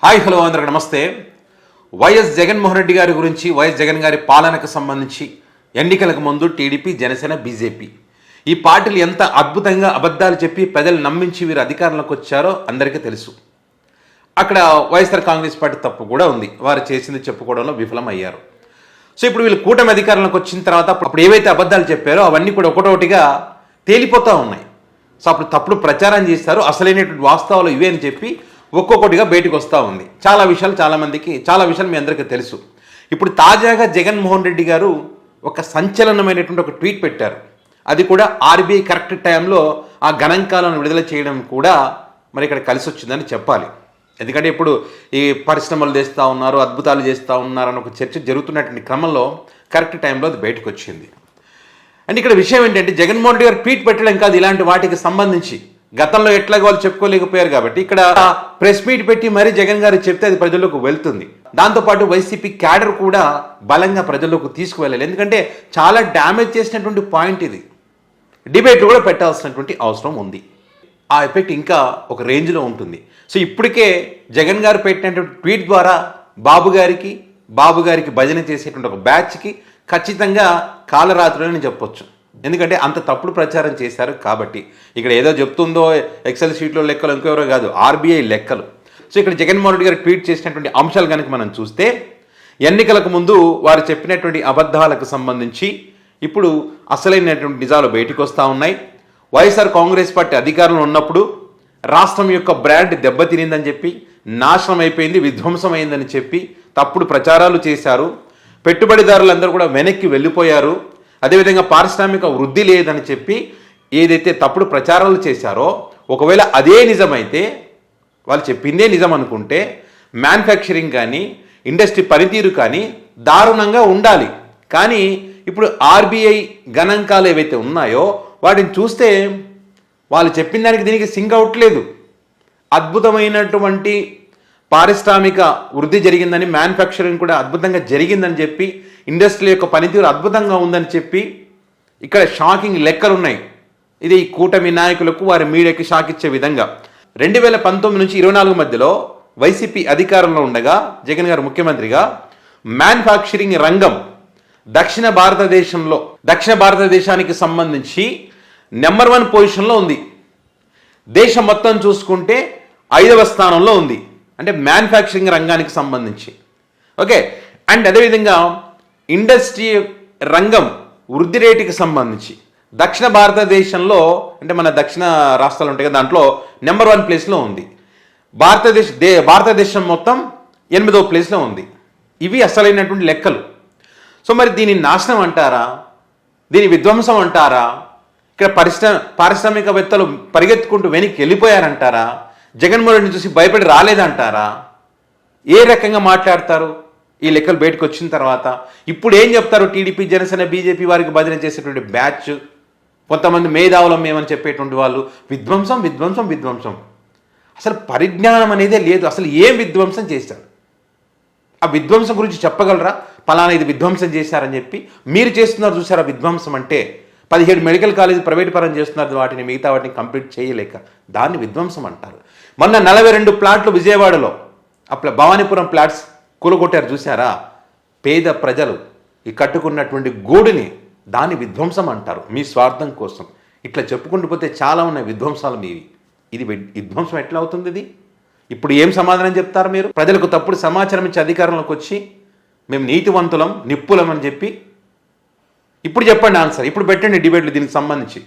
Hi hello అందరికి నమస్తే. YS Jaganmohan Reddy గారి గురించి, వైఎస్ జగన్ గారి పాలనకు సంబంధించి ఎన్నికలకు ముందు టీడీపీ, జనసేన, బీజేపీ ఈ పార్టీలు ఎంత అద్భుతంగా అబద్ధాలు చెప్పి ప్రజలు నమ్మించి వీరు అధికారంలోకి వచ్చారో అందరికీ తెలుసు. అక్కడ వైఎస్ఆర్ కాంగ్రెస్ పార్టీ తప్పు కూడా ఉంది. వారు చేసింది చెప్పుకోవడంలో విఫలమయ్యారు. సో ఇప్పుడు వీళ్ళు కూటమి అధికారంలోకి వచ్చిన తర్వాత అప్పుడు ఏవైతే అబద్ధాలు చెప్పారో అవన్నీ కూడా ఒకటొకటిగా తేలిపోతూ ఉన్నాయి. సో అప్పుడు తప్పుడు ప్రచారం చేస్తారు, అసలైనటువంటి వాస్తవాలు ఇవే అని చెప్పి ఒక్కొక్కటిగా బయటకు వస్తూ ఉంది. చాలా విషయాలు మీ అందరికీ తెలుసు. ఇప్పుడు తాజాగా జగన్మోహన్ రెడ్డి గారు ఒక సంచలనమైనటువంటి ఒక ట్వీట్ పెట్టారు. అది కూడా ఆర్బీఐ కరెక్ట్ టైంలో ఆ గణాంకాలను విడుదల చేయడం కూడా మరి ఇక్కడ కలిసి వచ్చిందని చెప్పాలి. ఎందుకంటే ఇప్పుడు ఈ పరిశ్రమలు చేస్తూ ఉన్నారు, అద్భుతాలు చేస్తూ ఉన్నారు అని ఒక చర్చ జరుగుతున్నటువంటి క్రమంలో కరెక్ట్ టైంలో అది బయటకు వచ్చింది. అంటే ఇక్కడ విషయం ఏంటంటే జగన్మోహన్ రెడ్డి గారు ట్వీట్ పెట్టడం కాదు, ఇలాంటి వాటికి సంబంధించి గతంలో ఎట్లాగో వాళ్ళు చెప్పుకోలేకపోయారు కాబట్టి ఇక్కడ ప్రెస్ మీట్ పెట్టి మరీ జగన్ గారు చెప్తే అది ప్రజల్లోకి వెళ్తుంది. దాంతోపాటు వైసీపీ క్యాడర్ కూడా బలంగా ప్రజల్లోకి తీసుకువెళ్ళాలి. ఎందుకంటే చాలా డ్యామేజ్ చేసినటువంటి పాయింట్ ఇది. డిబేట్లు కూడా పెట్టాల్సినటువంటి అవసరం ఉంది. ఆ ఎఫెక్ట్ ఇంకా ఒక రేంజ్లో ఉంటుంది. సో ఇప్పటికే జగన్ గారు పెట్టినటువంటి ట్వీట్ ద్వారా బాబు గారికి భజన చేసేటువంటి ఒక బ్యాచ్కి ఖచ్చితంగా కాలరాత్రులని చెప్పొచ్చు. ఎందుకంటే అంత తప్పుడు ప్రచారం చేశారు కాబట్టి. ఇక్కడ ఏదో చెప్తుందో ఎక్సెల్ షీట్లో లెక్కలు ఇంకెవరో కాదు, ఆర్బీఐ లెక్కలు. సో ఇక్కడ జగన్మోహన్ రెడ్డి గారు ట్వీట్ చేసినటువంటి అంశాలు కనుక మనం చూస్తే ఎన్నికలకు ముందు వారు చెప్పినటువంటి అబద్ధాలకు సంబంధించి ఇప్పుడు అసలైనటువంటి నిజాలు బయటకు వస్తూ ఉన్నాయి. వైఎస్ఆర్ కాంగ్రెస్ పార్టీ అధికారంలో ఉన్నప్పుడు రాష్ట్రం యొక్క బ్రాండ్ దెబ్బతినిందని చెప్పి, నాశనం అయిపోయింది, విధ్వంసమైందని చెప్పి తప్పుడు ప్రచారాలు చేశారు. పెట్టుబడిదారులందరూ కూడా వెనక్కి వెళ్ళిపోయారు. అదేవిధంగా పారిశ్రామిక వృద్ధి లేదని చెప్పి ఏదైతే తప్పుడు ప్రచారాలు చేశారో, ఒకవేళ అదే నిజమైతే, వాళ్ళు చెప్పిందే నిజం అనుకుంటే మ్యానుఫ్యాక్చరింగ్ కానీ ఇండస్ట్రీ పనితీరు కానీ దారుణంగా ఉండాలి. కానీ ఇప్పుడు ఆర్బీఐ గణాంకాలు ఏవైతే ఉన్నాయో వాటిని చూస్తే వాళ్ళు చెప్పిన దానికి దీనికి సింక్ అవ్వట్లేదు. అద్భుతమైనటువంటి పారిశ్రామిక వృద్ధి జరిగిందని, మ్యానుఫ్యాక్చరింగ్ కూడా అద్భుతంగా జరిగిందని చెప్పి, ఇండస్ట్రీ యొక్క పనితీరు అద్భుతంగా ఉందని చెప్పి ఇక్కడ షాకింగ్ లెక్కలు ఉన్నాయి. ఇది ఈ కూటమి నాయకులకు, వారి మీడియాకి షాక్ ఇచ్చే విధంగా 2019 నుంచి 24 మధ్యలో వైసీపీ అధికారంలో ఉండగా జగన్ గారు ముఖ్యమంత్రిగా మ్యానుఫ్యాక్చరింగ్ రంగం దక్షిణ భారతదేశానికి సంబంధించి నెంబర్ 1 పొజిషన్లో ఉంది. దేశం మొత్తం చూసుకుంటే 5వ స్థానంలో ఉంది. అంటే మ్యానుఫ్యాక్చరింగ్ రంగానికి సంబంధించి. ఓకే. అండ్ అదేవిధంగా ఇండస్ట్రీ రంగం వృద్ధి రేటుకి సంబంధించి దక్షిణ భారతదేశంలో, అంటే మన దక్షిణ రాష్ట్రాలు ఉంటాయి కదా, దాంట్లో నెంబర్ 1 ప్లేస్లో ఉంది. భారతదేశం మొత్తం 8వ ప్లేస్లో ఉంది. ఇవి అసలైనటువంటి లెక్కలు. సో మరి దీని నాశనం అంటారా, దీని విధ్వంసం అంటారా, ఇక్కడ పారిశ్రామికవేత్తలు పరిగెత్తుకుంటూ వెనక్కి వెళ్ళిపోయారంటారా, జగన్మోహన్ రెడ్డిని చూసి భయపడి రాలేదంటారా? ఏ రకంగా మాట్లాడతారు ఈ లెక్కలు బయటకు వచ్చిన తర్వాత? ఇప్పుడు ఏం చెప్తారు టీడీపీ, జనసేన, బీజేపీ వారికి భజన చేసేటువంటి బ్యాచ్, కొంతమంది మేధావులం మేమని చెప్పేటువంటి వాళ్ళు విధ్వంసం. అసలు పరిజ్ఞానం అనేదే లేదు. అసలు ఏం విధ్వంసం చేశారు? ఆ విధ్వంసం గురించి చెప్పగలరా? పలానా ఇది విధ్వంసం చేశారని చెప్పి మీరు చేస్తున్నారు చూసారా విధ్వంసం అంటే? 17 మెడికల్ కాలేజీ ప్రైవేట్ పరం చేస్తున్నారు, మిగతా వాటిని కంప్లీట్ చేయలేక దాన్ని విధ్వంసం అంటారు. మొన్న 42 ప్లాట్లు విజయవాడలో భవానీపురం ప్లాట్స్ కూలగొట్టారు చూసారా? పేద ప్రజలు ఈ కట్టుకున్నటువంటి గూడుని, దాన్ని విధ్వంసం అంటారు మీ స్వార్థం కోసం. ఇట్లా చెప్పుకుంటూ పోతే చాలా ఉన్నాయి విధ్వంసాలు మీవి. ఇది విధ్వంసం ఎట్లా అవుతుంది? ఇది ఇప్పుడు ఏం సమాధానం చెప్తారు మీరు? ప్రజలకు తప్పుడు సమాచారం ఇచ్చి అధికారంలోకి వచ్చి మేము నీతివంతులం, నిప్పులం అని చెప్పి ఇప్పుడు చెప్పండి ఆన్సర్. ఇప్పుడు పెట్టండి డిబేట్లు దీనికి సంబంధించి.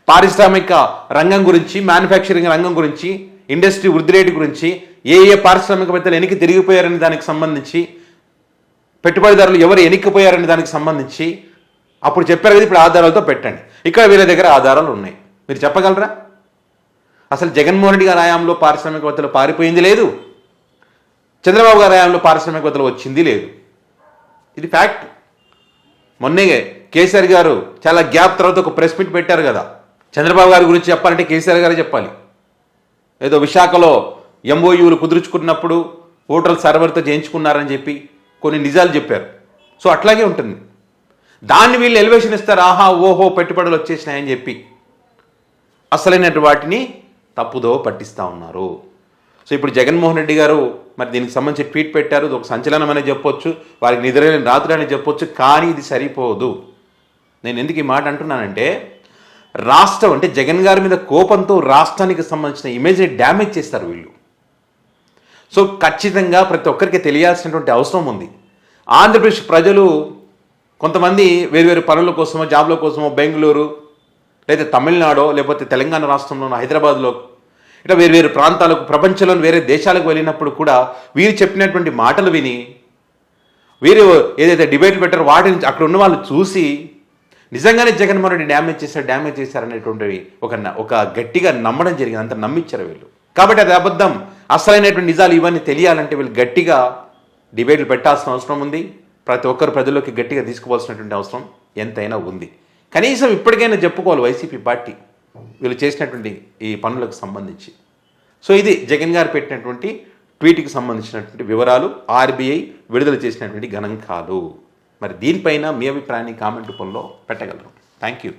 పారిశ్రామిక రంగం గురించి, మ్యానుఫ్యాక్చరింగ్ రంగం గురించి, ఇండస్ట్రీ వృద్ధి రేటు గురించి, ఏ పారిశ్రామికవేత్తలు వెనక్కి తిరిగిపోయారని దానికి సంబంధించి, పెట్టుబడిదారులు ఎవరు వెనక్కిపోయారని దానికి సంబంధించి అప్పుడు చెప్పారు కదా, ఇప్పుడు ఆధారాలతో పెట్టండి. ఇక్కడ వీళ్ళ దగ్గర ఆధారాలు ఉన్నాయి. మీరు చెప్పగలరా? అసలు జగన్మోహన్ రెడ్డి గారి హయాంలో పారిశ్రామికవేత్తలు పారిపోయింది లేదు, చంద్రబాబు గారి హయాంలో పారిశ్రామికవేత్తలు వచ్చింది లేదు. ఇది ఫ్యాక్ట్. మొన్నే కేసీఆర్ గారు చాలా గ్యాప్ తర్వాత ఒక ప్రెస్ మీట్ పెట్టారు కదా. చంద్రబాబు గారి గురించి చెప్పాలంటే కేసీఆర్ గారే చెప్పాలి. ఏదో విశాఖలో ఎంఓయూలు కుదుర్చుకున్నప్పుడు హోటల్ సర్వర్తో చేయించుకున్నారని చెప్పి కొన్ని నిజాలు చెప్పారు. సో అట్లాగే ఉంటుంది. దాన్ని వీళ్ళు ఎలివేషన్ ఇస్తారు, ఆహా ఓహో పెట్టుబడులు వచ్చేసినాయని చెప్పి. అసలైనటువంటి వాటిని తప్పుదో పట్టిస్తూ ఉన్నారు. సో ఇప్పుడు జగన్మోహన్ రెడ్డి గారు మరి దీనికి సంబంధించి ట్వీట్ పెట్టారు. ఇది ఒక సంచలనం అని చెప్పొచ్చు, వారికి నిద్రలేని రాత్రి అని చెప్పొచ్చు. కానీ ఇది సరిపోదు. నేను ఎందుకు ఈ మాట అంటున్నానంటే, రాష్ట్రం అంటే జగన్ గారి మీద కోపంతో రాష్ట్రానికి సంబంధించిన ఇమేజ్ని డ్యామేజ్ చేస్తారు వీళ్ళు. సో ఖచ్చితంగా ప్రతి ఒక్కరికి తెలియాల్సినటువంటి అవసరం ఉంది. ఆంధ్రప్రదేశ్ ప్రజలు కొంతమంది వేరు పనుల కోసమో జాబ్ల కోసమో బెంగళూరు లేదా తమిళనాడో లేకపోతే తెలంగాణ రాష్ట్రంలోనో హైదరాబాద్లో ఇట్లా వేరు ప్రాంతాలకు ప్రపంచంలోని వేరే దేశాలకు వెళ్ళినప్పుడు కూడా వీరు చెప్పినటువంటి మాటలు విని వీరు ఏదైతే డిబేట్లు పెట్టారో వాటిని అక్కడ ఉన్న వాళ్ళు చూసి నిజంగానే జగన్మోహన్ రెడ్డి డ్యామేజ్ చేశారనేటువంటివి ఒక గట్టిగా నమ్మడం జరిగింది. అంత నమ్మించారు వీళ్ళు. కాబట్టి అది అబద్ధం. అసలైనటువంటి నిజాలు ఇవన్నీ తెలియాలంటే వీళ్ళు గట్టిగా డిబేట్లు పెట్టాల్సిన అవసరం ఉంది. ప్రతి ఒక్కరు ప్రజల్లోకి గట్టిగా తీసుకుపోవాల్సినటువంటి అవసరం ఎంతైనా ఉంది. కనీసం ఇప్పటికైనా చెప్పుకోవాలి వైసీపీ పార్టీ వీళ్ళు చేసినటువంటి ఈ పనులకు సంబంధించి. సో ఇది జగన్ గారు పెట్టినటువంటి ట్వీట్కి సంబంధించినటువంటి వివరాలు, ఆర్బీఐ విడుదల చేసినటువంటి గణాంకాలు. మరి దీనిపైన మీ అభిప్రాయాన్ని కామెంట్ రూపంలో పెట్టగలరు. Thank you.